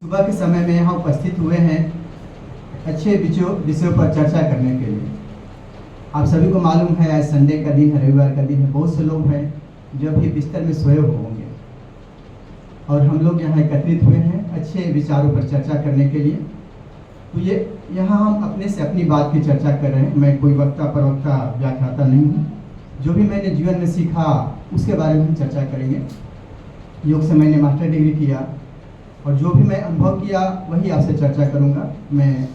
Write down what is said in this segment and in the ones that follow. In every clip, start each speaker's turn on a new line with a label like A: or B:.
A: सुबह के समय में यहाँ उपस्थित हुए हैं अच्छे विषयों पर चर्चा करने के लिए। आप सभी को मालूम है आज संडे का दिन है, रविवार का दिन है। बहुत से लोग हैं जो अभी बिस्तर में सोए हुए होंगे और हम लोग यहाँ एकत्रित हुए हैं अच्छे विचारों पर चर्चा करने के लिए। तो यहाँ हम अपने से अपनी बात की चर्चा कर रहे हैं। मैं कोई वक्ता प्रवक्ता व्याख्याता नहीं हूँ। जो भी मैंने जीवन में सीखा उसके बारे में हम चर्चा करेंगे। योग से मैंने मास्टर डिग्री किया और जो भी मैं अनुभव किया वही आपसे चर्चा करूंगा। मैं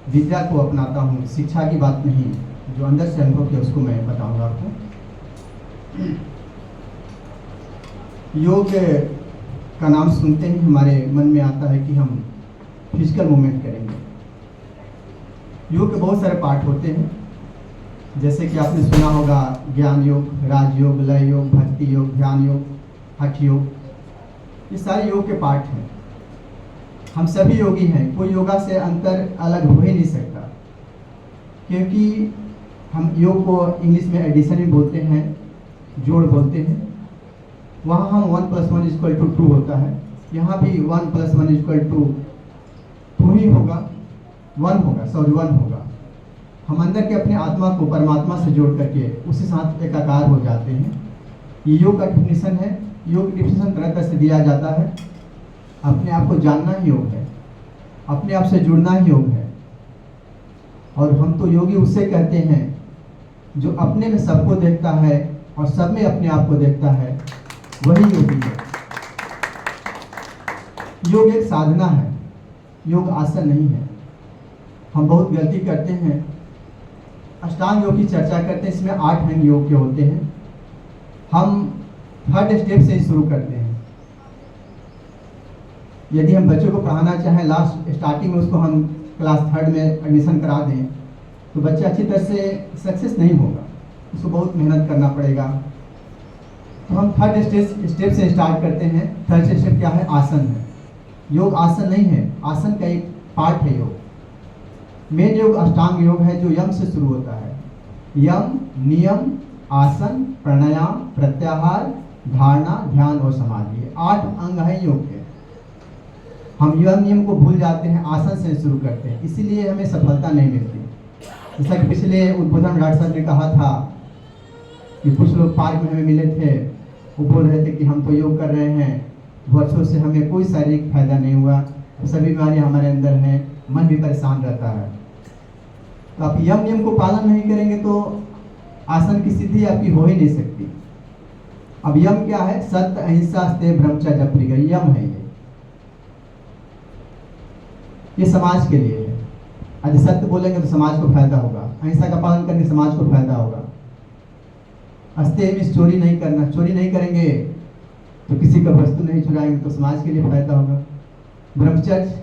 A: विद्या को अपनाता हूँ, शिक्षा की बात नहीं, जो अंदर से अनुभव किया उसको मैं बताऊंगा आपको। योग का नाम सुनते ही हमारे मन में आता है कि हम फिजिकल मूवमेंट करेंगे। योग के बहुत सारे पार्ट होते हैं, जैसे कि आपने सुना होगा ज्ञान योग, राजयोग, लय योग, भक्ति योग, ध्यान योग, हठ योग। ये सारे योग के पार्ट हैं। हम सभी योगी हैं, कोई योगा से अंतर अलग हो ही नहीं सकता, क्योंकि हम योग को इंग्लिश में एडिशन भी बोलते हैं, जोड़ बोलते हैं। वहाँ हम 1 + 1 = 2 होता है, यहाँ भी 1 + 1 = 2 ही होगा, 1 होगा। हम अंदर के अपने आत्मा को परमात्मा से जोड़ करके उसके साथ एकाकार हो जाते हैं। ये योग का डिफिनेशन है। योग डिफिनेशन तरह तरह से दिया जाता है। अपने आप को जानना ही योग है, अपने आप से जुड़ना ही योग है। और हम तो योगी उससे कहते हैं जो अपने में सबको देखता है और सब में अपने आप को देखता है, वही योगी है। योग एक साधना है, योग आसन नहीं है। हम बहुत गलती करते हैं। अष्टांग योग की चर्चा करते हैं, इसमें 8 अंग योग के होते हैं। हम 3rd स्टेप से ही शुरू करते हैं। यदि हम बच्चों को पढ़ाना चाहें, स्टार्टिंग में उसको हम क्लास 3rd में एडमिशन करा दें तो बच्चा अच्छी तरह से सक्सेस नहीं होगा, उसको बहुत मेहनत करना पड़ेगा। तो हम 3rd स्टेप से स्टार्ट करते हैं। 3rd स्टेप क्या है? आसन है। योग आसन नहीं है, आसन का एक पार्ट है योग। मेन योग अष्टांग योग है, जो यम से शुरू होता है। यम, नियम, आसन, प्राणायाम, प्रत्याहार, धारणा, ध्यान और समाधि, 8 अंग है योग के। हम यम नियम को भूल जाते हैं, आसन से शुरू करते हैं, इसीलिए हमें सफलता नहीं मिलती। जैसा कि पिछले उद्बोधन में डॉक्टर साहब ने कहा था कि कुछ लोग पार्क में हमें मिले थे, वो बोल रहे थे कि हम तो योग कर रहे हैं, वर्षों से हमें कोई शारीरिक फायदा नहीं हुआ, सभी बीमारियाँ हमारे अंदर हैं, मन भी परेशान रहता है। तो आप यम नियम को पालन नहीं करेंगे तो आसन की सिद्धि आपकी हो ही नहीं सकती। अब यम क्या है? सत्य, अहिंसा, स्तेय, ब्रह्मचर्य, परिग्रह, यम है ये समाज के लिए है। यदि सत्य बोलेंगे तो समाज को फायदा होगा, अहिंसा का पालन करने समाज को फायदा होगा। अस्तेय में चोरी नहीं करना, चोरी नहीं करेंगे तो किसी का वस्तु नहीं चुराएंगे तो समाज के लिए फायदा होगा। ब्रह्मचर्य,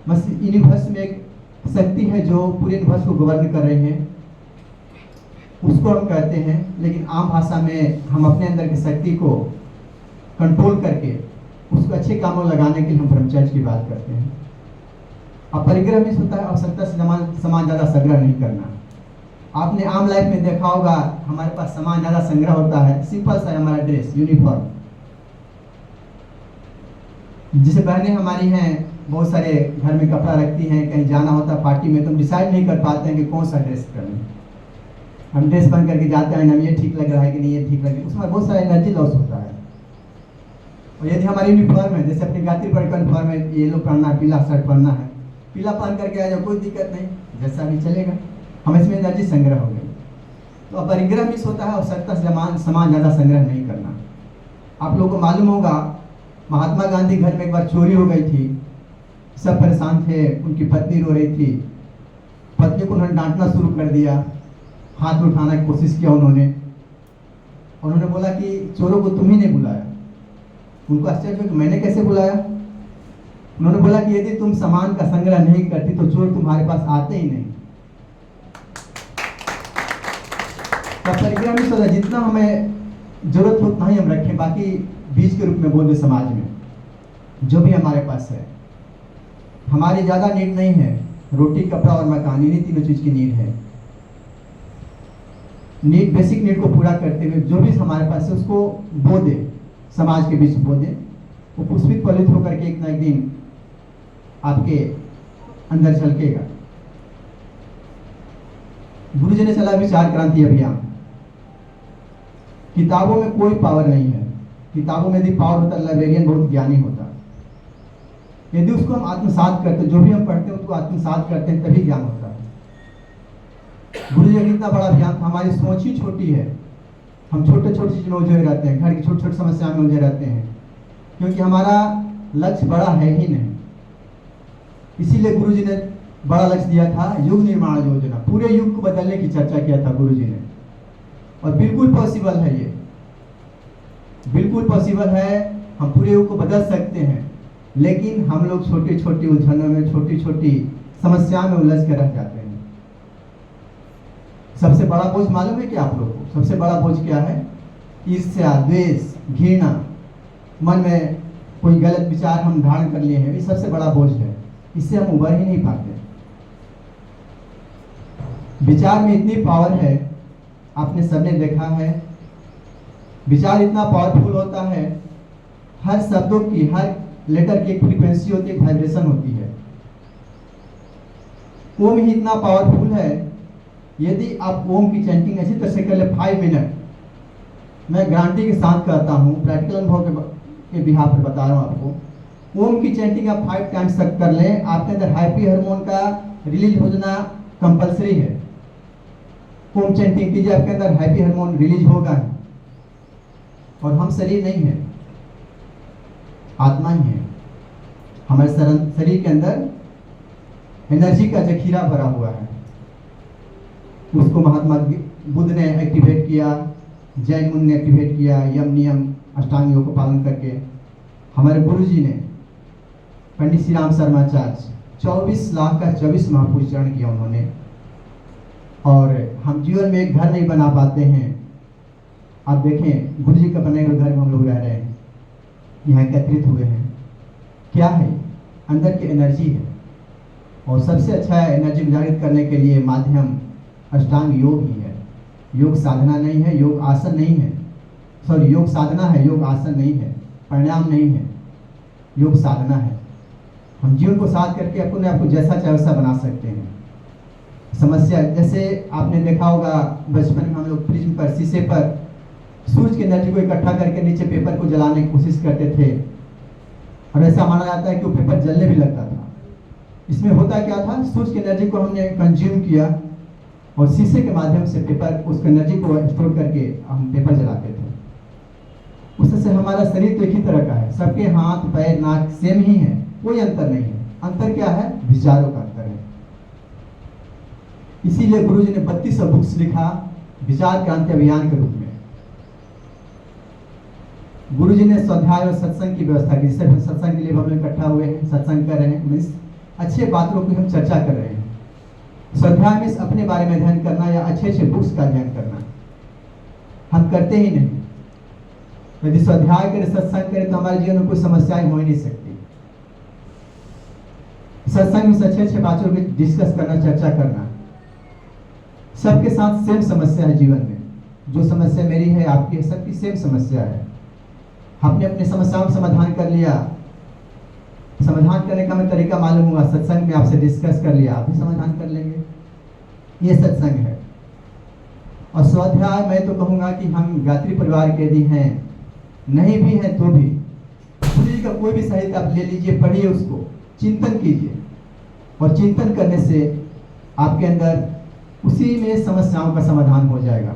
A: बस यूनिवर्स में एक शक्ति है जो पूरे यूनिवर्स को गवर्न कर रही है, उसको हम कहते हैं। लेकिन आम भाषा में हम अपने अंदर की शक्ति को कंट्रोल करके उसको अच्छे कामों लगाने के लिए हम ब्रह्मचर्य की बात करते हैं। अब परिग्रह भी होता है, आवश्यकता से सामान ज़्यादा संग्रह नहीं करना। आपने आम लाइफ में देखा होगा, हमारे पास सामान ज़्यादा संग्रह होता है, सिंपल सा हमारा ड्रेस, यूनिफॉर्म। जिसे बहनें हमारी हैं, बहुत सारे घर में कपड़ा रखती हैं, कहीं जाना होता है पार्टी में तो हम डिसाइड नहीं कर पाते हैं कि कौन सा ड्रेस करना है। हम ड्रेस पहन करके जाते हैं, ना ये ठीक लग रहा है कि नहीं ये ठीक लग रहा है, उसमें बहुत सारा एनर्जी लॉस होता है। और यदि हमारी यूनिफॉर्म है, जैसे अपनी गायत्री पर यूनिफॉर्म है, येलो पहनना है, पीला शर्ट पहनना है, पीला पहन करके आ जाओ, कोई दिक्कत नहीं, जैसा भी चलेगा, हम इसमें एनर्जी संग्रह हो गई। तो अब परिग्रह मिस होता है, आवश्यकता से सामान ज़्यादा संग्रह नहीं करना। आप लोगों को मालूम होगा, महात्मा गांधी घर में एक बार चोरी हो गई थी, सब परेशान थे, उनकी पत्नी रो रही थी। पत्नी को उन्होंने डांटना शुरू कर दिया, हाथ उठाने की कोशिश किया उन्होंने बोला कि चोरों को तुम ही ने बुलाया। उनको आश्चर्य हुआ कि मैंने कैसे बुलाया। उन्होंने बोला कि यदि तुम सामान का संग्रह नहीं करती तो चोर तुम्हारे पास आते ही नहीं। तब परिग्रह में सोचा जितना हमें जरूरत हो उतना ही हम रखें, बाकी बीज के रूप में बोल दे समाज में जो भी हमारे पास है। हमारी ज़्यादा नीड नहीं है, रोटी, कपड़ा और मकान, इन्हीं तीनों चीज़ की नीड है। नीड, बेसिक नीड को पूरा करते हुए जो भी हमारे पास है उसको बो दे, समाज के बीच बो दे, वो पुष्पित फलित होकर के एक ना एक दिन आपके अंदर झलकेगा। गुरु जी ने चला विचार क्रांति अभियान। किताबों में कोई पावर नहीं है। किताबों में यदि पावर होता, लाइब्रेरियन बहुत ज्ञानी होता। यदि उसको हम आत्मसात करते, जो भी हम पढ़ते हैं उसको आत्मसात करते हैं, तभी ज्ञान होता है। गुरु जी का कितना बड़ा अभियान था। हमारी सोच ही छोटी है, हम छोटे छोटे चीज में उलझे रहते हैं, घर की छोटी छोटी समस्या में उलझे रहते हैं, क्योंकि हमारा लक्ष्य बड़ा है ही नहीं। इसीलिए गुरु जी ने बड़ा लक्ष्य दिया था, युग निर्माण योजना। पूरे युग को बदलने की चर्चा किया था गुरु जी ने, और बिल्कुल पॉसिबल है, ये बिल्कुल पॉसिबल है। हम पूरे युग को बदल सकते हैं, लेकिन हम लोग छोटी छोटी उलझनों में, छोटी छोटी समस्याओं में उलझ कर रह जाते हैं। सबसे बड़ा बोझ मालूम है क्या आप लोग को? सबसे बड़ा बोझ क्या है? ईर्ष्या, द्वेष, घृणा। मन में कोई गलत विचार हम धारण कर लिए हैं, ये सबसे बड़ा बोझ है। इससे हम उबर ही नहीं पाते। विचार में इतनी पावर है, आपने सबने देखा है। विचार इतना पावरफुल होता है, हर शब्दों की, हर लेटर की एक फ्रीक्वेंसी होती है, एक वाइब्रेशन होती है। ओम ही इतना पावरफुल है, यदि आप ओम की चैंटिंग अच्छी तरह से कर ले 5 मिनट, मैं गारंटी के साथ कहता हूँ, प्रैक्टिकल अनुभव के बिहार पर बता रहा हूँ आपको। ओम की चैंटिंग आप 5 टाइम्स तक कर लें, आपके अंदर हैप्पी हार्मोन का रिलीज हो जाना कंपलसरी है। ओम चैंटिंग कीजिए, आपके अंदर हैप्पी हार्मोन रिलीज होगा। और हम शरीर नहीं है, आत्मा ही है। हमारे शरीर के अंदर एनर्जी का जखीरा भरा हुआ है। उसको महात्मा बुद्ध ने एक्टिवेट किया, जैन मुनि ने एक्टिवेट किया, यम नियम अष्टांग योग को पालन करके। हमारे गुरु जी ने, पंडित श्री राम शर्माचार्य, 24 लाख का 24 महापुरुषरण किया उन्होंने। और हम जीवन में एक घर नहीं बना पाते हैं। आप देखें, गुरु जी का बने हुए घर में हम लोग रह रहे हैं, यहाँ एकत्रित हुए हैं। क्या है? अंदर की एनर्जी है। और सबसे अच्छा एनर्जी जागृत करने के लिए माध्यम अष्टांग योग ही है। योग साधना नहीं है, योग आसन नहीं है। सॉरी, योग साधना है, योग आसन नहीं है, परिणाम नहीं है, योग साधना है। हम जीवन को साथ करके अपने आपको जैसा चाहे वैसा बना सकते हैं। समस्या, जैसे आपने देखा होगा बचपन में हम लोग प्रिज्म पर, शीशे पर सूरज की एनर्जी को इकट्ठा करके नीचे पेपर को जलाने की कोशिश करते थे, और ऐसा माना जाता है कि वो पेपर जलने भी लगता था। इसमें होता क्या था? सूरज की एनर्जी को हमने कंज्यूम किया, और शीशे के माध्यम से पेपर, उस एनर्जी को स्टोर करके हम पेपर जलाते थे। उससे हमारा शरीर तो एक ही तरह का है, सबके हाथ पैर नाक सेम ही है, कोई अंतर नहीं है। अंतर क्या है? विचारों का अंतर है। इसीलिए गुरु जी ने 32 बुक्स लिखा विचार क्रांति अभियान के रूप में। गुरु जी ने स्वाध्याय और सत्संग की व्यवस्था की, जिससे सत्संग के लिए हम लोग इकट्ठा हुए हैं, सत्संग कर रहे हैं, मीन्स अच्छे बातों की हम चर्चा कर रहे हैं। स्वाध्याय मीन्स अपने बारे में अध्ययन करना या अच्छे अच्छे बुक्स का अध्ययन करना। हम करते ही नहीं। यदि स्वाध्याय करें, सत्संग करें, तो हमारे जीवन में कोई समस्याएं हो ही नहीं सकती। सत्संग में अच्छे अच्छे बातों की डिस्कस करना, चर्चा करना। सबके साथ सेम समस्या है जीवन में। जो समस्या मेरी है, आपकी है, सबकी सेम समस्या है। आपने अपनी समस्याओं का समाधान कर लिया। समाधान करने का हमें तरीका मालूम हुआ, सत्संग में आपसे डिस्कस कर लिया, आप भी समाधान कर लेंगे। ये सत्संग है। और स्वाध्याय, मैं तो कहूँगा कि हम गायत्री परिवार के यदि हैं, नहीं भी हैं तो भी गुरु जी का कोई भी साहित्य आप ले लीजिए, पढ़िए, उसको चिंतन कीजिए। और चिंतन करने से आपके अंदर उसी में समस्याओं का समाधान हो जाएगा।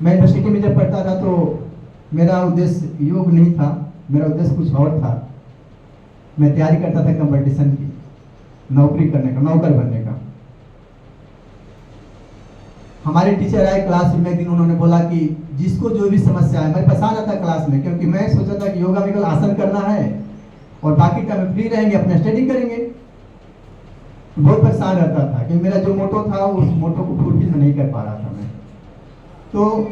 A: मैं यूनिवर्सिटी में जब पढ़ता था तो मेरा उद्देश्य योग नहीं था, मेरा उद्देश्य कुछ और था। मैं तैयारी करता था कंपटीशन की, नौकरी करने का, नौकर बनने का। हमारे टीचर आए क्लास में एक दिन, उन्होंने बोला कि जिसको जो भी समस्या है, मैं परेशान रहता क्लास में, क्योंकि मैं सोचा था कि योगा में केवल आसन करना है और बाकी टाइम फ्री रहेंगे, अपना स्टडी करेंगे। बहुत परेशान रहता था कि मेरा जो मोटो था उस मोटो को फुलफिल नहीं कर पा रहा था मैं। तो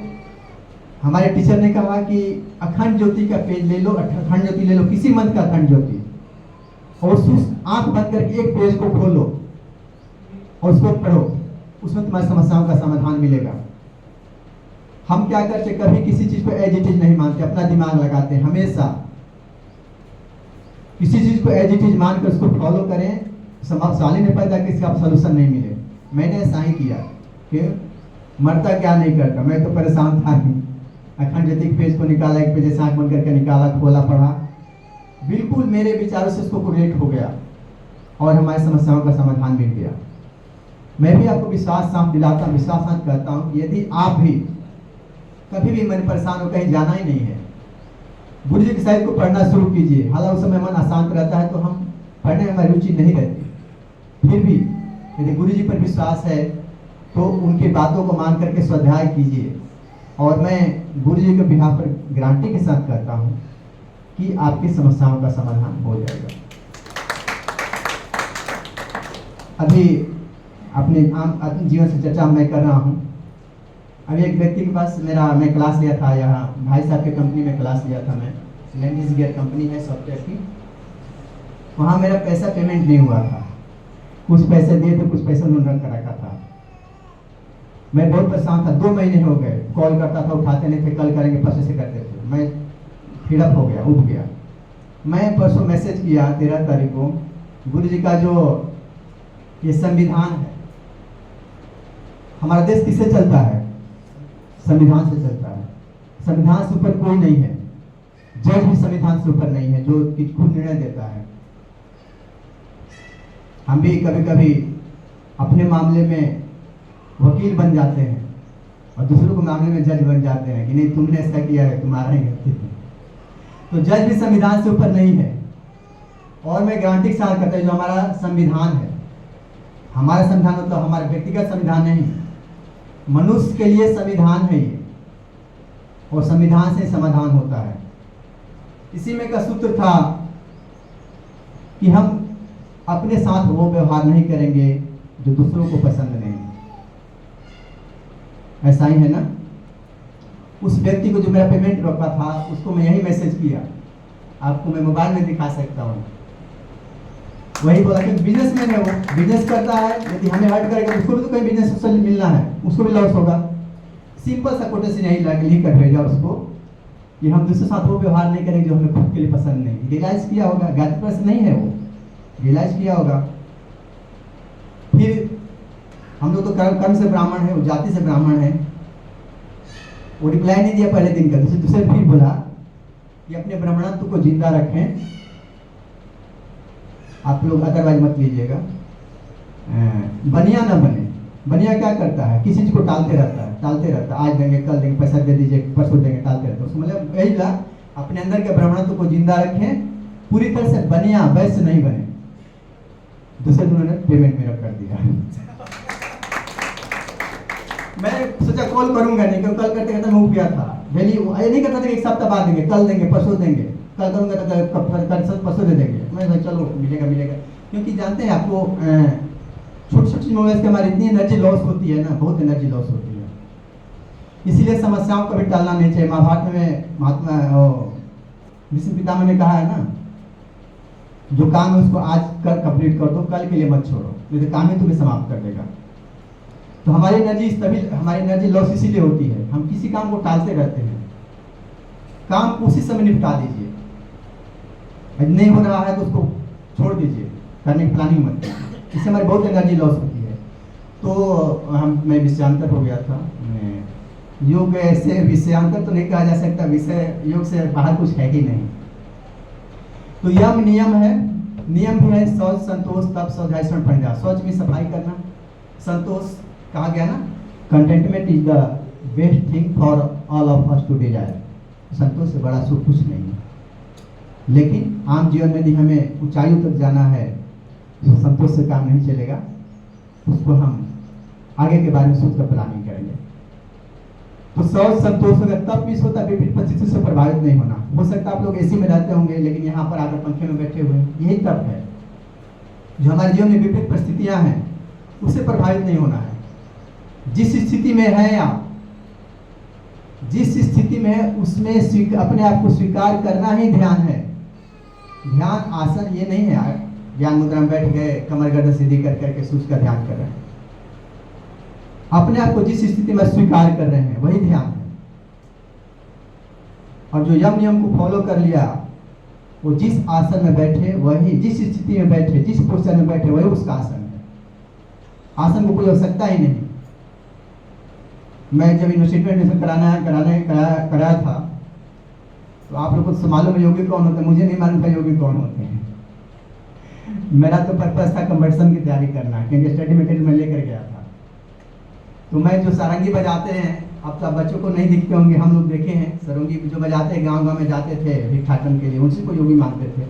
A: हमारे टीचर ने कहा कि अखंड ज्योति का पेज ले लो, अखंड ज्योति ले लो, किसी मंत्र का अखंड ज्योति, और उस आंख बंद करके एक पेज को खोलो और उसको पढ़ो, उसमें तुम्हारी समस्याओं का समाधान मिलेगा। हम क्या करते, कभी किसी चीज को एज इट इज नहीं मानते, अपना दिमाग लगाते हैं हमेशा। किसी चीज़ को एज इट इज मान कर उसको फॉलो करें, सवाल ही नहीं पैदा कि इसका सोल्यूशन नहीं मिले। मैंने ऐसा ही किया कि मरता क्या नहीं करता, मैं तो परेशान था ही। अखंड ज्योति पेज को निकाला, एक पेज आँख बंद करके निकाला, खोला, पढ़ा, बिल्कुल मेरे विचारों से उसको कोरिलेट हो गया और हमारी समस्याओं का समाधान मिल गया। मैं भी आपको विश्वास साथ दिलाता हूँ, विश्वास साथ कहता हूँ, यदि आप भी कभी भी मन परेशान हो, कहीं जाना ही नहीं है, गुरु जी के साहित्य को पढ़ना शुरू कीजिए। हालांकि उस समय मन अशांत रहता है तो हम पढ़ने में हमारी रुचि नहीं रहती, फिर भी यदि गुरु जी पर विश्वास है तो उनकी बातों को मान करके स्वाध्याय कीजिए। और मैं गुरु जी के बिहाफ पर गारंटी के साथ कहता हूँ कि आपकी समस्याओं का समाधान हो जाएगा। अभी अपने जीवन से चर्चा मैं कर रहा हूँ। अभी एक व्यक्ति के पास मैं क्लास लिया था, यहाँ भाई साहब की कंपनी में क्लास लिया था मैं, लैंडिस गियर कंपनी है सॉफ्टवेयर की। वहाँ मेरा पैसा पेमेंट नहीं हुआ था, कुछ पैसे दिए थे, कुछ पैसे उन्होंने रख कर रखा था। मैं बहुत परेशान था, 2 महीने हो गए, कॉल करता था, उठाते नहीं थे, कल करेंगे, परसों से करते थे। मैं फीडअप हो गया, उठ गया। मैं परसों मैसेज किया 13 तारीख को, गुरु जी का जो ये संविधान है, हमारा देश किससे चलता है? संविधान से चलता है। संविधान से ऊपर कोई नहीं है, जज भी संविधान से ऊपर नहीं है जो कि खुद निर्णय देता है। हम भी कभी कभी अपने मामले में वकील बन जाते हैं और दूसरों के मामले में जज बन जाते हैं कि नहीं तुमने ऐसा किया है, तुम्हारा ही गलती है। तो जज भी संविधान से ऊपर नहीं है। और मैं गारंटी के साथ कहता हूं, जो हमारा संविधान है, हमारा संविधान मतलब हमारा व्यक्तिगत संविधान नहीं, मनुष्य के लिए संविधान है ये, और संविधान से समाधान होता है। इसी में का सूत्र था कि हम अपने साथ वो व्यवहार नहीं करेंगे जो दूसरों को पसंद नहीं। ऐसा ही है ना? उस व्यक्ति को जो मेरा पेमेंट रोका था, उसको मैं यही मैसेज किया, आपको मैं मोबाइल में दिखा सकता हूँ। वही बोला कि बिजनेसमैन है, वो बिजनेस करता है, यदि हमें हर्ट करेगा तो उसको भी तो कहीं बिजनेस से मिलना है, उसको भी लॉस होगा। सिंपल सा कोटेशन यही लिख कर भेजा उसको कि हम दूसरे साथ वो व्यवहार नहीं करेंगे जो हमें खुद के लिए पसंद नहीं। रियलाइज किया होगा, गायत्री प्रश्न नहीं है, वो रियलाइज किया होगा। फिर हम लोग तो कर्म से ब्राह्मण है, वो जाति से ब्राह्मण है, वो रिप्लाई नहीं दिया पहले दिन का। दूसरे फिर बोला कि अपने ब्राह्मणत्व को जिंदा रखें, आप लोग अदरवाइज मत लीजिएगा, बनिया ना बने। बनिया क्या करता है? किसी चीज को टालते रहता है, आज देंगे, कल देंगे, पैसा दे दीजिए, परसों देंगे, टालते रहता है। उसको मतलब यही ला, अपने अंदर के ब्राह्मणत्व को जिंदा रखें, पूरी तरह से बनिया वैसे नहीं बने। दूसरे दिन उन्होंने पेमेंट मेरा कर दिया। मैं सोचा कॉल करूंगा नहीं, क्योंकि कल करते करते मैं उठ गया था। डेली ये नहीं कहता था कि एक सप्ताह बाद देंगे, कल देंगे, परसों देंगे, कल करूंगा तो परसों दे देंगे। मैं चलो मिलेगा, क्योंकि जानते हैं आपको छोटी छोटी मोबाइल से हमारी इतनी एनर्जी लॉस होती है ना, बहुत एनर्जी लॉस होती है। इसीलिए समस्याओं को भी टालना नहीं चाहिए। महाभारत में महात्मा भीष्म पितामह ने कहा है ना, जो काम है उसको आज कर कंप्लीट कर दो, कल के लिए मत छोड़ो, नहीं तो काम ही तुम्हें समाप्त कर देगा। तो हमारी एनर्जी लॉस इसीलिए होती है, हम किसी काम को टालते रहते हैं। काम उसी समय निपटा दीजिए, नहीं हो रहा है तो उसको छोड़ दीजिए, करने की प्लानिंग मत कीजिए, इससे हमारी बहुत एनर्जी लॉस होती है। तो मैं विषयांतर हो गया था। योग ऐसे विषयांतर तो नहीं कहा जा सकता, विषय योग से बाहर कुछ है ही नहीं। तो यम नियम है, नियम भी है शौच संतोष तप स्वधाइष्ण परिजा। शौच में सफाई करना, संतोष कहा गया ना, contentment is the best thing for all of us to desire. संतोष से बड़ा सुख कुछ नहीं है। लेकिन आम जीवन में यदि हमें ऊंचाइयों तक जाना है तो संतोष से काम नहीं चलेगा, उसको हम आगे के बारे में सोचकर प्लानिंग करेंगे। तो शौच संतोष अगर तब भी होता, विपरीत परिस्थितियों से प्रभावित नहीं होना। हो सकता है आप लोग एसी में रहते होंगे, लेकिन यहाँ पर आकर पंखे में बैठे हुए हैं, यही तप है। जो हमारे जीवन में विपरीत परिस्थितियां हैं उससे प्रभावित नहीं होना है। जिस स्थिति में है आप, जिस स्थिति में है उसमें अपने आप को स्वीकार करना ही ध्यान है। ध्यान आसन ये नहीं है ज्ञान मुद्रा में बैठ गए, कमर गर्दन सीधी कर करके सूझ का ध्यान कर रहे हैं। अपने आप को जिस स्थिति में स्वीकार कर रहे हैं वही ध्यान है। और जो यम नियम को फॉलो कर लिया वो जिस आसन में बैठे वही, जिस स्थिति में बैठे, जिस पोस्चर में बैठे वही उसका आसन है। आसन को कोई आवश्यकता ही नहीं। मैं जब यूनिवर्सिटी में एडमिशन कराया था तो आप लोगों को मालूम है योगी कौन होते हैं? मुझे नहीं मालूम था योगी कौन होते हैं। मेरा तो पर्पस था कंपटीशन की तैयारी करना, क्योंकि स्टडी मटेरियल में लेकर गया था। तो मैं जो सारंगी बजाते हैं, अब तो बच्चों को नहीं दिखते होंगे, हम लोग देखे हैं सारंगी जो बजाते हैं, गांव-गांव में जाते थे भिक्षाटन के लिए, उसी को योगी मानते थे।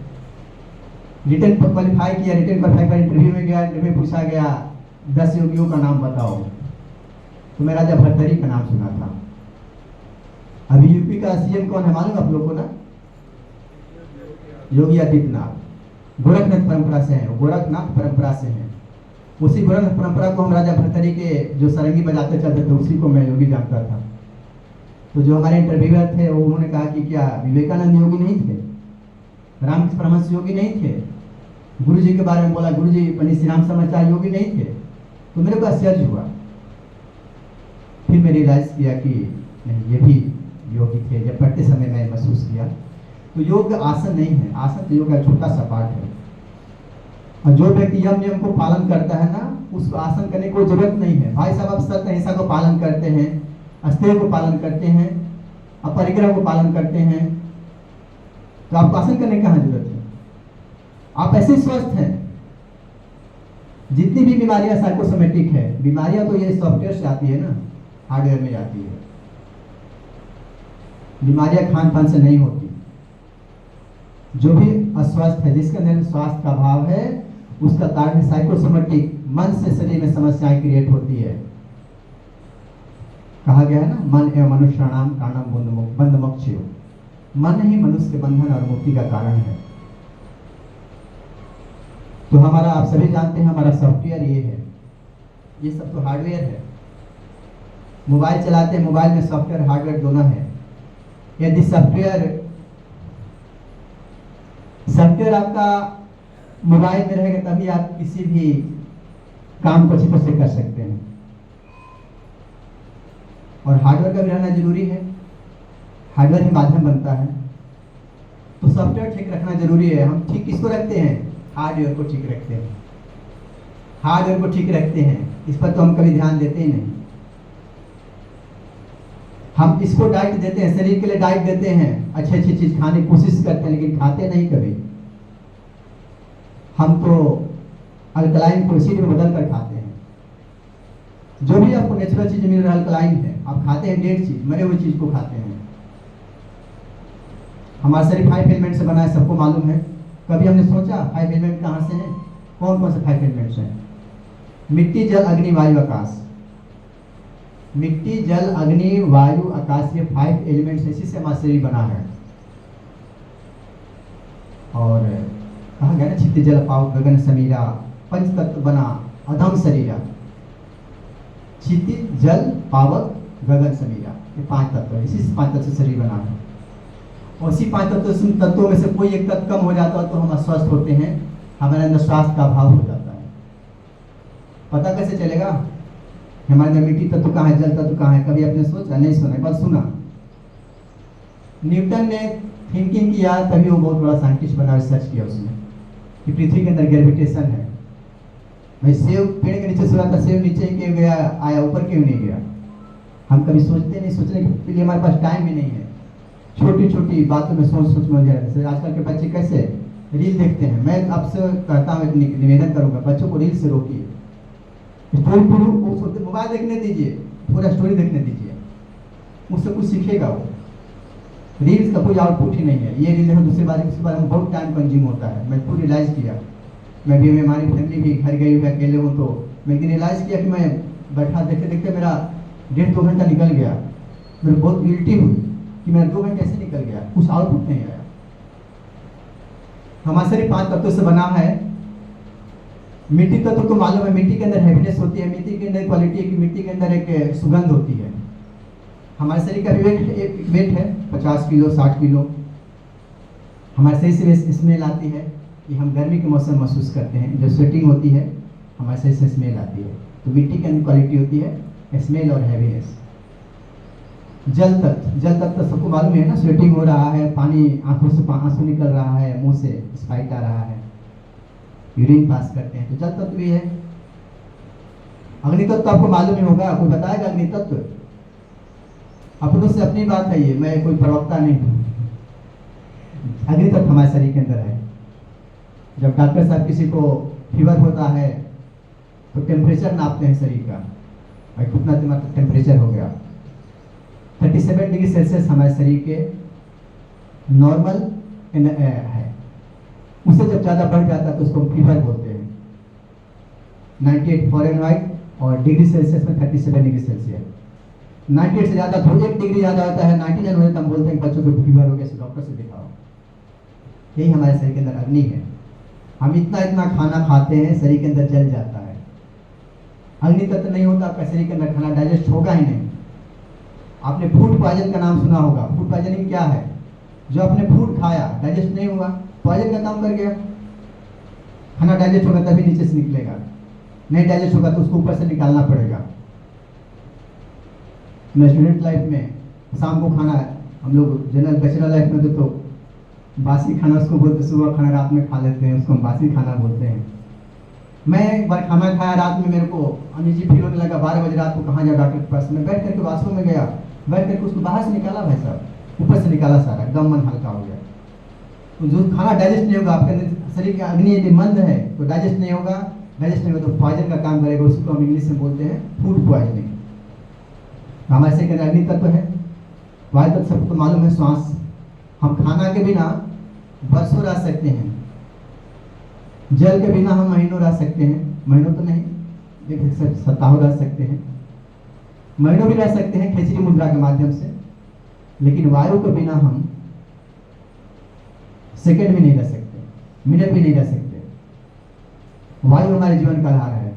A: रिटर्न क्वालिफाई किया, रिटर्न क्वालिफाई कर इंटरव्यू में गया, इंटरव्यू में पूछा गया 10 योगियों का नाम बताओ, तो मैं राजा भर्तृहरि का नाम सुना था। अभी यूपी का सीएम कौन है मालूम आप लोग को ना? योगी आदित्यनाथ। गोरखनाथ परंपरा से हैं, गोरखनाथ परंपरा से हैं। उसी गोरखनाथ परंपरा को हम राजा भर्तृहरि के जो सारंगी बजाते चलते थे उसी को मैं योगी जानता था। तो जो हमारे इंटरव्यूअर थे वो उन्होंने कहा कि क्या विवेकानंद योगी नहीं थे, रामकृष्ण परमहंस योगी नहीं थे? गुरु जी के बारे में बोला, गुरु जी पंडित श्री राम समाचार्य योगी नहीं थे? तो मेरे को आश्चर्य हुआ। फिर मैं रियलाइज किया कि नहीं, ये भी योगी थे। जब पढ़ते समय मैं महसूस किया तो योग आसन नहीं है, आसन तो योग का छोटा सा पार्ट है। और जो व्यक्ति यम नियम को पालन करता है ना, उसको आसन करने की कोई जरूरत नहीं है। भाई साहब आप सत्य अहिंसा को पालन करते हैं, अस्तेय को पालन करते हैं, अपरिग्रह को पालन करते हैं, तो आपको आसन करने की कहाँ जरूरत है? आप ऐसे स्वस्थ हैं। जितनी भी बीमारियां साइकोसोमेटिक है, बीमारियां तो ये सॉफ्टवेयर से आती है ना, हार्डवेयर में आती है। बीमारियां खान पान से नहीं होती। जो भी अस्वस्थ है, जिसके अंदर स्वास्थ्य का अभाव है, उसका कारण साइकोसोमेटिक, मन से शरीर में समस्याएं क्रिएट होती है। कहा गया है ना, मन एवं मनुष्याणाम कारणम बंध मोक्षयो। मन ही मनुष्य के बंधन और मुक्ति का कारण है। तो हमारा, आप सभी जानते हैं, हमारा सॉफ्टवेयर ये है, ये सब तो हार्डवेयर है। मोबाइल चलाते हैं, मोबाइल में सॉफ्टवेयर हार्डवेयर दोनों है। यदि सॉफ्टवेयर आपका मोबाइल में रहेगा तभी आप किसी भी काम को अच्छी तरह से कर सकते हैं। और हार्डवेयर का भी रहना जरूरी है, हार्डवेयर ही माध्यम बनता है। तो सॉफ्टवेयर ठीक रखना जरूरी है। हम ठीक किसको रखते हैं? हार्डवेयर को ठीक रखते हैं। हार्डवेयर को ठीक रखते हैं, इस पर तो हम कभी ध्यान देते ही नहीं। हम इसको डाइट देते हैं, शरीर के लिए डाइट देते हैं, अच्छी अच्छी चीज खाने की कोशिश करते हैं, लेकिन खाते नहीं कभी। हम तो अल्कलाइन को एसिड में बदल कर खाते हैं। जो भी आपको नेचुरल चीज मिल रहा है अल्कलाइन है, आप खाते हैं डेड चीज, मरे हुए चीज को खाते हैं। हमारा शरीर 5 एलिमेंट से बना है, सबको मालूम है। कभी हमने सोचा 5 एलिमेंट कहाँ से हैं? कौन कौन से 5 एलिमेंट्स हैं? मिट्टी, जल, अग्नि, वायु, आकाश। मिट्टी, जल, अग्नि, वायु, आकाश, ये 5 एलिमेंट्स इसी से हमारा शरीर बना है। और कहा गया ना, क्षितिज जल पावक गगन समीरा, पंच तत्व बना अधम शरीरा। क्षितिज जल पावक गगन समीरा, ये 5 तत्व है, इसी से 5 तत्व से शरीर बना है। और इसी 5 तत्वों में से कोई एक तत्व कम हो जाता है तो हम अस्वस्थ होते हैं, हमारे अंदर स्वास्थ्य का अभाव हो जाता है। पता कैसे चलेगा हमारे अंदर मिट्टी तत्व कहाँ है, जल तत्व कहाँ है? कभी आपने सोचा? नहीं सुना, बस सुना। न्यूटन ने थिंकिंग किया, तभी वो बहुत बड़ा साइंटिस्ट बना, रिसर्च किया उसने कि पृथ्वी के अंदर ग्रेविटेशन है। भाई सेब पेड़ के नीचे सुना था, सेब नीचे क्यों गया, आया ऊपर क्यों नहीं गया? हम कभी सोचते नहीं, सोचने के लिए हमारे पास टाइम ही नहीं है। छोटी छोटी बातों में सोच में जैसे आजकल के बच्चे कैसे रील देखते हैं। मैं आपसे कहता हूँ, निवेदन करूँगा, बच्चों को रील से रोकिए। स्टोरी पूरी मोबाइल देखने दीजिए, पूरा स्टोरी देखने दीजिए, उससे कुछ सीखेगा वो। रील्स का कोई आउटपुट ही नहीं है। ये रील देखो, दूसरे बारे में बहुत टाइम कंज्यूम होता है। मैं खुद रियलाइज़ किया, मैं भी, हमारी फैमिली भी घर गई हुई अकेले हूँ, तो मैं रियलाइज़ किया कि मैं बैठा देखते देखते मेरा 1.5-2 घंटा निकल गया। मेरे बहुत गिल्टी हुई कि मेरा 2 घंटे ऐसे निकल गया, कुछ आउटपुट नहीं आया। हमारा शरीर 5 तत्वों से बना है। मिट्टी तत्व तो मालूम है, मिट्टी के अंदर हैवीनेस होती है, मिट्टी के अंदर क्वालिटी है कि मिट्टी के अंदर एक सुगंध होती है। हमारे शरीर का वेट है 50 किलो 60 किलो। हमारे शरीर से स्मेल आती है कि हम गर्मी के मौसम महसूस करते हैं, जब स्वेटिंग होती है हमारे शरीर से स्मेल आती है। तो मिट्टी के अंदर क्वालिटी होती है स्मेल और हैवीनेस। जल तत्व सबको मालूम है ना, स्वेटिंग हो रहा है, पानी आंखों से आंसू निकल रहा है, मुंह से स्पाइट आ रहा है, यूरिन पास करते हैं, तो जल तत्व भी है। अग्नि तत्व तो आपको मालूम ही होगा, कोई बताएगा अग्नि तत्व? अपनों से अपनी बात है ये, मैं कोई प्रवक्ता नहीं हूँ। अग्नि तत्व हमारे शरीर के अंदर है। जब डॉक्टर साहब किसी को फीवर होता है तो टेम्परेचर नापते हैं शरीर का, भाई कितना तुम्हारा टेम्परेचर हो गया। 37 डिग्री सेल्सियस हमारे शरीर के नॉर्मल है, उससे जब ज़्यादा बढ़ जाता है तो उसको फीवर बोलते हैं। 98 फ़ारेनहाइट और डिग्री सेल्सियस में 37 डिग्री सेल्सियस। 98 से ज़्यादा तो 1 डिग्री ज़्यादा होता है, 99 होता है तो हम बोलते हैं बच्चों को फीवर हो गया, डॉक्टर से दिखाओ। यही हमारे शरीर के अंदर अग्नि है। हम इतना खाना खाते हैं, शरीर के अंदर जल जाता है। अग्नि तत्व नहीं होता आपका शरीर के अंदर खाना डाइजेस्ट होगा ही नहीं। आपने फूड पॉइजन का नाम सुना होगा। फूड पॉइजनिंग क्या है? जो आपने फूड खाया डाइजेस्ट नहीं हुआ, पॉइजन का काम कर गया। खाना डाइजेस्ट होगा तभी नीचे से निकलेगा, नहीं डाइजेस्ट होगा तो उसको ऊपर से निकालना पड़ेगा। मैं स्टूडेंट लाइफ में शाम को खाना, हम लोग जनरल बैचलर लाइफ में तो बासी खाना उसको बोलते, सुबह खाना रात में खा लेते हैं, उसको हम बासी खाना बोलते हैं। मैं एक बार खाना खाया, रात में मेरे को अनईजी फील होने लगा। 12 बजे रात को कहाँ जाओ डॉक्टर के पास। मैं बैठ करके वाशरूम में गया, बैठ करके उसको बाहर से निकाला, भाई साहब ऊपर से निकाला सारा, एकदम मन हल्का हो गया। तो जो खाना डाइजेस्ट नहीं होगा, आपके अंदर शरीर की अग्नि यदि मंद है तो डाइजेस्ट नहीं होगा, डाइजेस्ट नहीं होगा तो पॉइजन का काम करेगा। उसको हम इंग्लिश में बोलते हैं फूड पॉइजनिंग। हमारे शरीर के अंदर अग्नि तत्व है, वायु तत्व सबको मालूम है, श्वास। हम खाना के बिना बरसों रह सकते हैं, जल के बिना हम महीनों रह सकते हैं, महीनों तो नहीं लेकिन सप्ताहों रह सकते हैं, महीनों भी रह सकते हैं खेचरी मुद्रा के माध्यम से। लेकिन वायु के बिना हम सेकंड भी नहीं रह सकते, मिनट भी नहीं रह सकते। वायु हमारे जीवन का आधार है।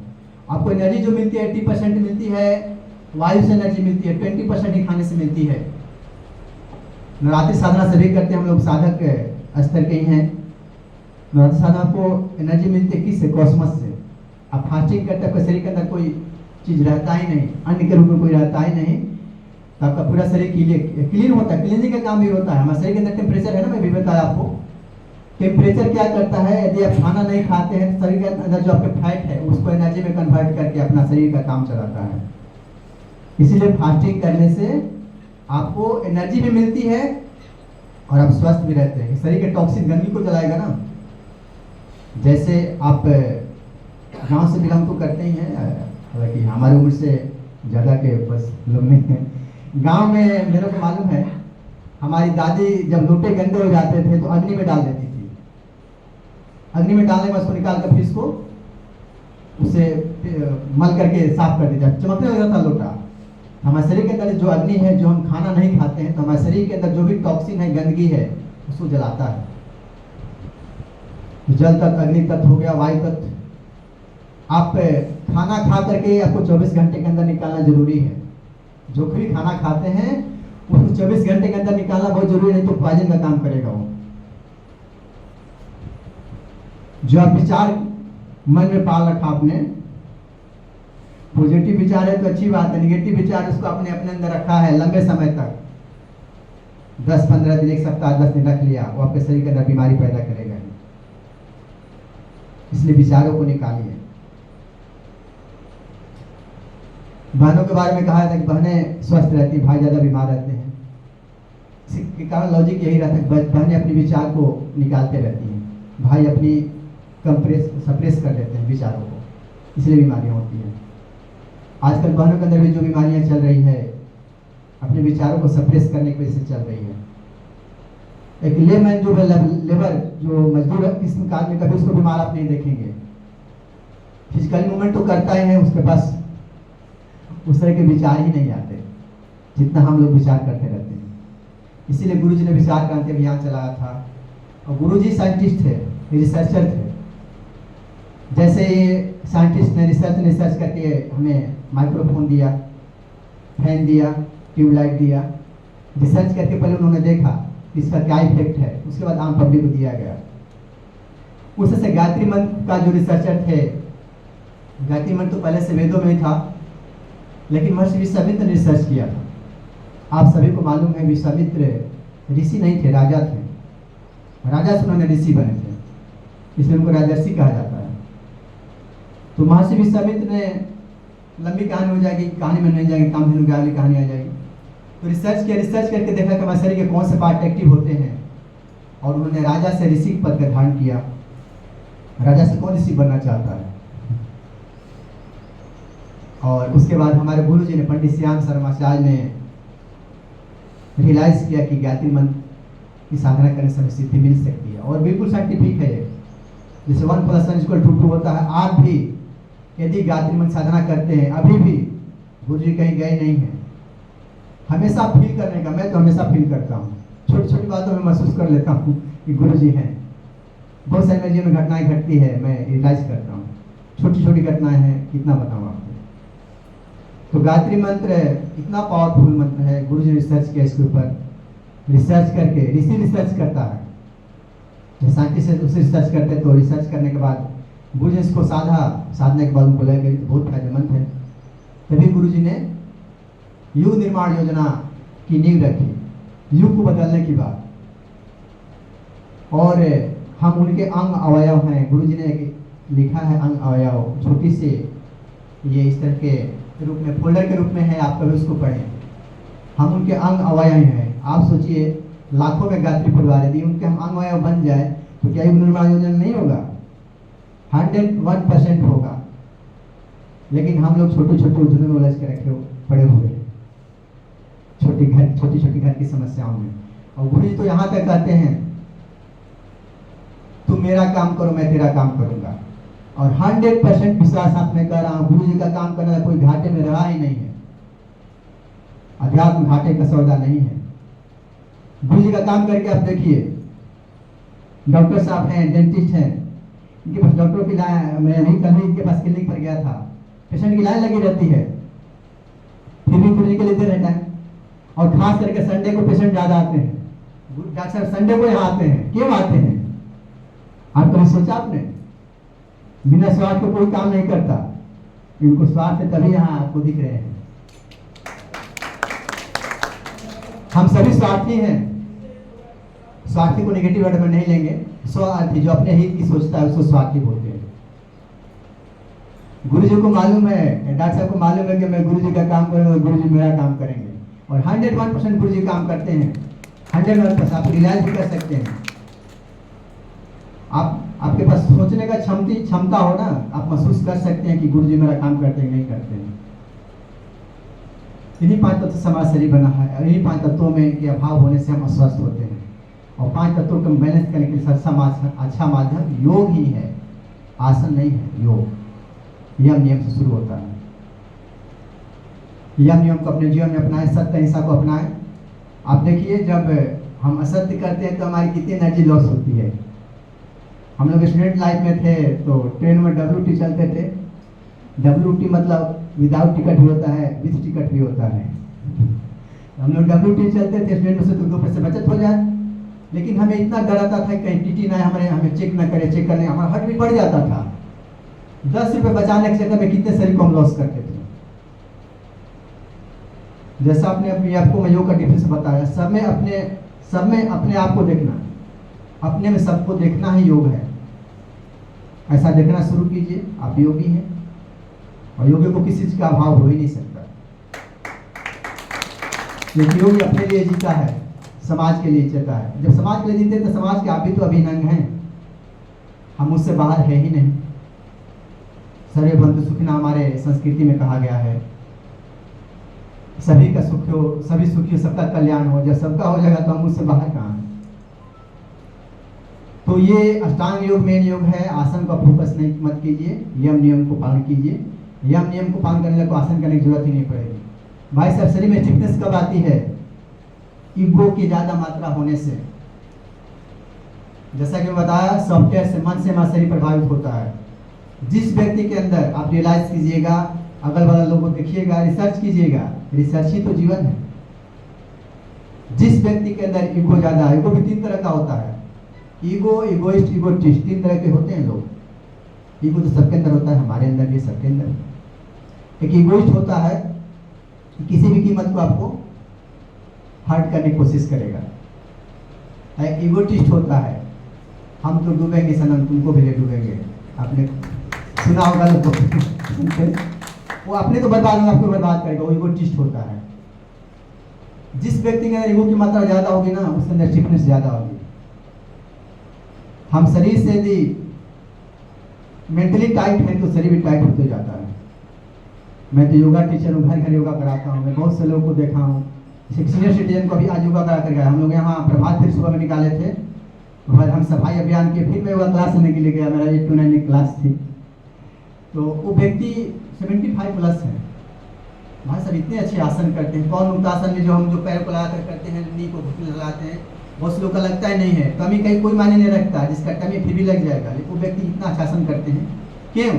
A: आपको एनर्जी जो मिलती है 80% मिलती है वायु से, एनर्जी मिलती है 20% ही खाने से मिलती है। नवरात्रि साधना सभी करते हैं, हम लोग साधक स्तर के ही हैं। नवरात्रि साधना को एनर्जी मिलती है किससे? कॉस्मस से। आप फास्टिंग करते हैं, शरीर के अंदर कोई चीज रहता ही नहीं, अन्न के रूप में कोई रहता ही नहीं, तो आपका पूरा शरीर क्लीन होता है। क्लीनिंग का काम भी होता है। हमारे शरीर के अंदर टेम्परेचर है ना, मैं भी बताया आपको। टेम्परेचर क्या करता है? यदि आप खाना नहीं खाते हैं तो शरीर के अंदर जो आपके फैट है उसको एनर्जी में कन्वर्ट करके अपना शरीर का काम चलाता है। इसीलिए फास्टिंग करने से आपको एनर्जी भी मिलती है और आप स्वस्थ भी रहते हैं। शरीर के टॉक्सिन गंदगी को जलाएगा ना। जैसे आप गांव से बिलोंग तो करते ही हैं, हालांकि हमारी उम्र से ज़्यादा के बस लोग नहीं हैं। गांव में मेरे को मालूम है, हमारी दादी जब लोटे गंदे हो जाते थे तो अग्नि में डाल देती थी। अग्नि में डालने के बाद उसको निकाल कर फिर इसको उसे मल करके साफ कर देता, चमकने लग जाता लोटा। हमारे शरीर के अंदर जो अग्नि है, जो हम खाना नहीं खाते हैं तो हमारे शरीर के अंदर जो भी टॉक्सिन है, गंदगी है, उसको जलाता है। जल तत्व, अग्नि तत्व हो गया, वायु तत्व। आप खाना खा करके आपको 24 घंटे के अंदर निकालना जरूरी है। जो भी खाना खाते हैं उसको 24 घंटे के अंदर निकालना बहुत जरूरी है, नहीं तो पॉइजन का काम करेगा वो। जो आप विचार मन में पाल रखा आपने, पॉजिटिव विचार है तो अच्छी बात है, निगेटिव विचार उसको आपने अपने अंदर रखा है लंबे समय तक, 10-15 दिन, 1 सप्ताह, 10 दिन रख लिया, वो आपके शरीर के अंदर बीमारी पैदा करेगा। इसलिए विचारों को निकालिए। बहनों के बारे में कहा था कि बहनें स्वस्थ रहती, भाई ज्यादा बीमार रहते हैं। इसके कारण लॉजिक यही रहता है, बहनें अपने विचार को निकालते रहती हैं, भाई अपनी सप्रेस कर देते हैं विचारों को, इसलिए बीमारियां होती हैं। आजकल बहनों के अंदर भी जो बीमारियां चल रही है, अपने विचारों को सप्रेस करने की वजह से चल रही है। एक लेमैन जो लेबर जो मजदूर है, किस काल में कभी उसको बीमार आप नहीं देखेंगे। फिजिकल मूवमेंट तो करता ही है, उसके पास उस तरह के विचार ही नहीं आते जितना हम लोग विचार करते रहते हैं। इसीलिए गुरुजी ने विचार क्रांति अभियान चलाया था। और गुरुजी साइंटिस्ट थे, रिसर्चर थे। जैसे साइंटिस्ट ने रिसर्च करके हमें माइक्रोफोन दिया, फैन दिया, ट्यूबलाइट दिया, रिसर्च करके पहले उन्होंने देखा इसका क्या इफेक्ट है, उसके बाद आम पब्लिक को दिया गया। उससे गायत्री मंत्र का जो रिसर्चर थे, गायत्री मंत्र तो पहले से वेदों में था, लेकिन महर्षि विश्वामित्र ने रिसर्च किया था। आप सभी को मालूम है विश्वामित्र ऋषि नहीं थे, राजा थे। राजा से उन्होंने ऋषि बने थे, इसलिए उनको राजर्षि कहा जाता है। तो महर्षि विश्वामित्र ने, लंबी कहानी हो जाएगी, कहानी में नहीं जाएगी, कामधेनु की अगली कहानी आ जाएगी। तो रिसर्च करके देखा कि हमारे शरीर के कौन से पार्ट एक्टिव होते हैं, और उन्होंने राजा से ऋषि पद का धारण किया। राजा से कौन ऋषि बनना चाहता है? और उसके बाद हमारे गुरु जी ने, पंडित श्याम शर्मा आचार्य ने रियलाइज किया कि गायत्री मंत्र की साधना करने से सिद्धि मिल सकती है, और बिल्कुल साइंटिफिक है। जैसे 1 + 1 = 2 होता है। आप भी यदि गायत्री मंत्र साधना करते हैं, अभी भी गुरु जी कहीं गए नहीं हैं, हमेशा फील करने का, मैं तो हमेशा फील करता हूँ, छोटी छोटी बातों में महसूस कर लेता हूँ कि गुरु जी हैं। बहुत सारी मेरे जीवन में घटनाएं घटती है, मैं रियलाइज करता हूँ, छोटी छोटी घटनाएं हैं, कितना बताऊँ आपको। तो गायत्री मंत्र इतना पावरफुल मंत्र है, गुरु जी ने रिसर्च किया इसके ऊपर, रिसर्च करके, ऋषि रिसर्च करता है, जब साइंटिस्ट उसे रिसर्च करते हैं, तो रिसर्च करने के बाद गुरु जी इसको साधने के बाद उनको लगा कि बहुत फायदेमंद है। तभी गुरु जी ने युग निर्माण योजना की नींव रखी, युग को बदलने की बात। और हम उनके अंग अवयव हैं, गुरु जी ने लिखा है अंग अवयव, छोटी से ये इस तरह के रूप में, फोल्डर के रूप में है, आप कभी उसको पढ़ें। हम उनके अंग अवयव हैं। आप सोचिए, लाखों में गायत्री परिवार, यदि उनके हम अंग अवयव बन जाए तो क्या युग निर्माण योजना नहीं होगा? 101% होगा। लेकिन हम लोग छोटे छोटे उलझनों में उलझ के रखे पड़े हुए हैं, छोटी छोटी घर की समस्याओं में। और गुरु जी तो यहाँ तक कहते हैं, तुम मेरा काम करो, मैं तेरा काम करूंगा। और 100% विश्वास आप में कर रहा हूँ, गुरु जी का काम करने का कोई घाटे में रहा ही नहीं है। अध्यात्म घाटे का सौदा नहीं है। गुरु जी का काम करके आप देखिए, डॉक्टर साहब हैं, डेंटिस्ट हैं, इनके पास डॉक्टरों की लाइन, मैं भी कल ही इनके पास क्लिनिक पर गया था, पेशेंट की लाइन लगी रहती है, फिर भी गुरु जी के लिए दे रहता है। और खास करके संडे को पेशेंट ज्यादा आते हैं, डॉक्टर साहब संडे को यहाँ आते हैं, क्यों आते हैं? आप कभी सोचा आपने? बिना स्वार्थ को कोई काम नहीं करता, इनको स्वार्थ है, तभी यहाँ आपको दिख रहे हैं। हम सभी स्वार्थी हैं। स्वार्थी को नेगेटिव वर्ड में नहीं लेंगे, स्वार्थी जो अपने हित की सोचता है उसको स्वार्थी बोलते हैं। गुरु जी को मालूम है, डॉक्टर साहब को मालूम है कि मैं गुरु जी का काम करूंगा, गुरु जी मेरा काम करेंगे, और 101% गुरु जी काम करते हैं। 101% आप रियलाइज भी कर सकते हैं। आपके पास सोचने का क्षमता हो ना, आप महसूस कर सकते हैं कि गुरु जी मेरा काम करते हैं नहीं करते हैं। इन्हीं 5 तत्व से हमारा शरीर बना है, और इन्हीं 5 तत्वों में के अभाव होने से हम अस्वस्थ होते हैं। और 5 तत्वों को बैलेंस करने के लिए अच्छा माध्यम योग ही है, आसन नहीं है। योग यम नियम से शुरू होता है। यम नियम को अपने जीवन में अपनाएं, सत्य अहिंसा को अपनाएं। आप देखिए, जब हम असत्य करते हैं तो हमारी कितनी एनर्जी लॉस होती है। हम लोग स्टूडेंट लाइफ में थे तो ट्रेन में WT चलते थे। WT मतलब विदाउट टिकट भी होता है, विथ टिकट भी होता है। हम लोग WT चलते थे, स्टूडेंट से तो 2 पैसे बचत हो जाए, लेकिन हमें इतना डर आता था कहीं TT ना हमें चेक ना करे, चेक करने हमारा हर्ट भी बढ़ जाता था। 10 रुपये बचाने के चक्कर में कितने शरीर को हम लॉस करते थे। जैसा आपको मैं योग का डिफरेंस बताया, सब में अपने आप को देखना, अपने में सबको देखना ही योग है। ऐसा देखना शुरू कीजिए, आप योगी हैं, और योगी को किसी चीज का अभाव हो ही नहीं सकता। लेकिन योगी अपने लिए जीता है, समाज के लिए जीता है। जब समाज के लिए जीते तो समाज के आप भी तो अभिन्न हैं, हम उससे बाहर है ही नहीं। सर्वे बंधु सुखिना हमारे संस्कृति में कहा गया है, सभी का सुख हो, सभी सुखी हो, सबका कल्याण हो। जब सबका हो जाएगा तो हम उससे बाहर कहाँ हैं। तो ये अष्टांग योग मेन योग है। आसन का फोकस नहीं मत कीजिए, यम नियम को पालन कीजिए। यम नियम को पालन करने को आसन करने की जरूरत ही नहीं पड़ेगी। भाई साहब, शरीर में स्टिफनेस कब आती है? ईगो की ज्यादा मात्रा होने से। जैसा कि बताया, सॉफ्टवेयर से मन से हमारा शरीर प्रभावित होता है। जिस व्यक्ति के अंदर, आप रियलाइज कीजिएगा, अगल बगल लोगों को देखिएगा, रिसर्च कीजिएगा, रिसर्च ही तो जीवन है। जिस व्यक्ति के अंदर ईगो ज्यादा है, ईगो भी 3 तरह का होता है, ईगो, इगोइस्ट, इगोटिस्ट, 3 तरह के होते हैं लोग। ईगो तो सबके अंदर होता है, हमारे अंदर भी, सबके अंदर। एक इगोइस्ट होता है कि किसी भी कीमत को आपको हर्ट करने की कोशिश करेगा। एक ईगोटिस्ट होता है, हम तो डूबेंगे सनम तुमको भी ले डूबेंगे, आपने सुना होगा लोग वो अपने तो बर्बाद होगा, आपको बर्बाद करेगा, वो ईगोटिस्ट होता है। जिस व्यक्ति के अंदर ईगो की मात्रा ज़्यादा होगी ना, उसके अंदर स्टिफनेस ज़्यादा होगी। हम शरीर से यदि मेंटली टाइट है तो शरीर भी टाइट होते जाता है। मैं तो योगा टीचर हूँ, घर घर योगा कराता हूँ। मैं बहुत से लोगों को देखा हूँ, सीनियर सिटीजन को भी आज योगा करा कर गया। हम लोग यहाँ प्रभात फिर सुबह में निकाले थे, और हम सफाई अभियान के फिर मैं योगा क्लास लेने के लिए गया, मेरा 8 to 9 की क्लास थी। तो वो व्यक्ति 75 प्लस है। भाई साहब इतने अच्छे आसन करते हैं। कौन उत्तासन में जो हम जो पैर को लगा कर करते हैं, नी को घुटने लगाते हैं, बहुत से लोग का लगता ही नहीं है, टमी कहीं कोई मायने नहीं रखता, जिसका टमी फिर भी लग जाएगा। लेकिन वो व्यक्ति इतना अच्छा आसन करते हैं, क्यों?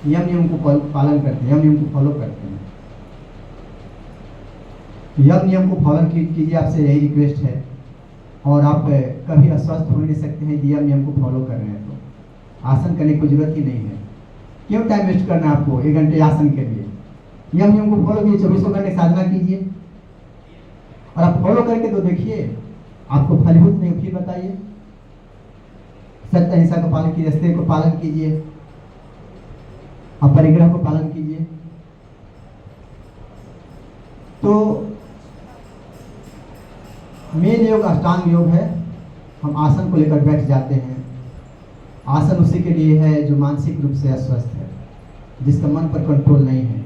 A: नियम को पालन करते हैं, नियम को फॉलो करते हैं। नियम को फॉलो कीजिए, आपसे यही रिक्वेस्ट है। और आप कभी अस्वस्थ हो नहीं सकते हैं यदि नियम को फॉलो कर रहे हैं तो। आसन करने की जरूरत ही नहीं है, क्यों टाइम वेस्ट करना है आपको 1 घंटे आसन के लिए? नियम को फॉलो कीजिए, 24 घंटे साधना कीजिए, और आप फॉलो करके तो देखिए, आपको फलीभूत नहीं फिर बताइए। सत्य अहिंसा का पालन कीजिए, रस्ते को पालन कीजिए, अपरिग्रह को पालन कीजिए। तो मेन योग अष्टांग योग है। हम आसन को लेकर बैठ जाते हैं। आसन उसी के लिए है जो मानसिक रूप से अस्वस्थ है, जिसका मन पर कंट्रोल नहीं है,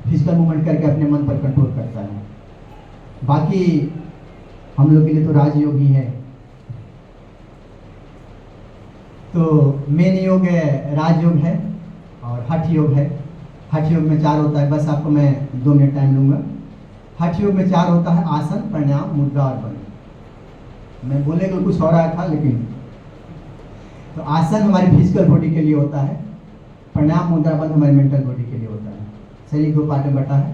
A: फिजिकल मूवमेंट करके अपने मन पर कंट्रोल करता है। बाकी हम लोग के लिए तो राजयोग ही है। तो मेन योग राजयोग है और हठ योग है। हठ योग में 4 होता है, बस आपको मैं 2 मिनट टाइम लूँगा। हठ योग में 4 होता है, आसन, प्राणायाम, मुद्रा और बंध। मैं बोले को कुछ हो रहा था, लेकिन तो आसन हमारी फिजिकल बॉडी के लिए होता है, प्राणायाम, मुद्रा, बंध हमारी मेंटल बॉडी के लिए होता है। शरीर 2 पार्ट में बटा है।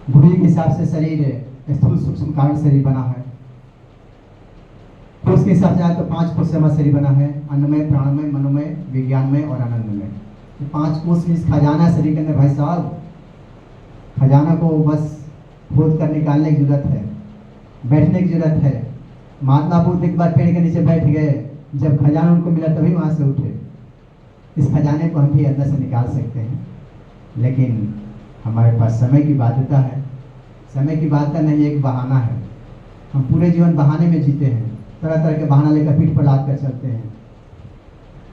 A: भूमि के हिसाब से शरीर स्थूल सूक्ष्म कारण शरीर बना है। कोष के हिसाब से आए तो 5 कोष से हमारा शरीर बना है, अन्नमय, प्राणमय, मनोमय, विज्ञानमय और आनंदमय। तो 5 कोष में खजाना शरीर के अंदर। भाई साहब, खजाना को बस खोद कर निकालने की जरूरत है, बैठने की जरूरत है। महात्मा बुद्ध एक बार पेड़ के नीचे बैठ गए, जब खजाना उनको मिला तभी वहाँ से उठे। इस खजाने को हम भी अंदर से निकाल सकते हैं, लेकिन हमारे पास समय की बाध्यता है। समय की बाध्यता नहीं, एक बहाना है। हम पूरे जीवन बहाने में जीते हैं, तरह तरह के बहाना लेकर पीठ पर लाद कर चलते हैं।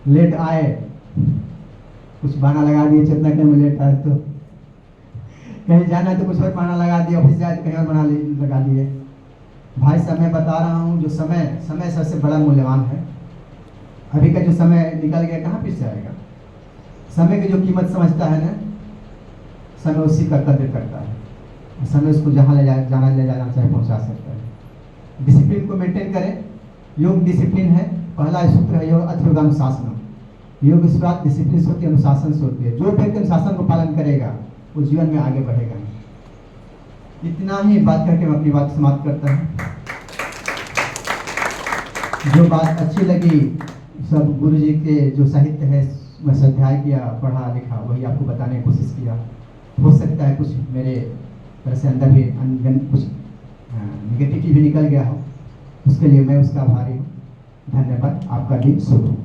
A: लेट आए, कुछ बहाना लगा दिए, चेतना कहीं में लेट आए तो कहीं जाना है तो कुछ और बहाना लगा दिया, ऑफिस जाए तो कहीं और बहाना लगा दिए। भाई साहब, मैं बता रहा हूँ, जो समय सबसे बड़ा मूल्यवान है। अभी का जो समय निकल गया, कहाँ फिर से आएगा? समय की जो कीमत समझता है ना, समय उसी का कदर करता है। समय उसको जहाँ ले जाना चाहे पहुँचा सकता है। डिसिप्लिन को मेंटेन करें। योग डिसिप्लिन है। पहला सूत्र है योग अर्थयोगानुशासन। योग की शुरुआत डिसिप्लिन से होती है, अनुशासन से होती है। जो व्यक्ति अनुशासन को पालन करेगा वो जीवन में आगे बढ़ेगा। इतना ही बात करके मैं अपनी बात समाप्त करता हूँ। जो बात अच्छी लगी, सब गुरु जी के जो साहित्य है, मैं स्वाध्याय किया, पढ़ा लिखा, वही आपको बताने की कोशिश किया। हो सकता है कुछ मेरे तरह से अंदर भी कुछ निगेटिविटी भी निकल गया हो, उसके लिए मैं उसका आभारी हूँ। धन्यवाद। आपका दिन शुभ हो।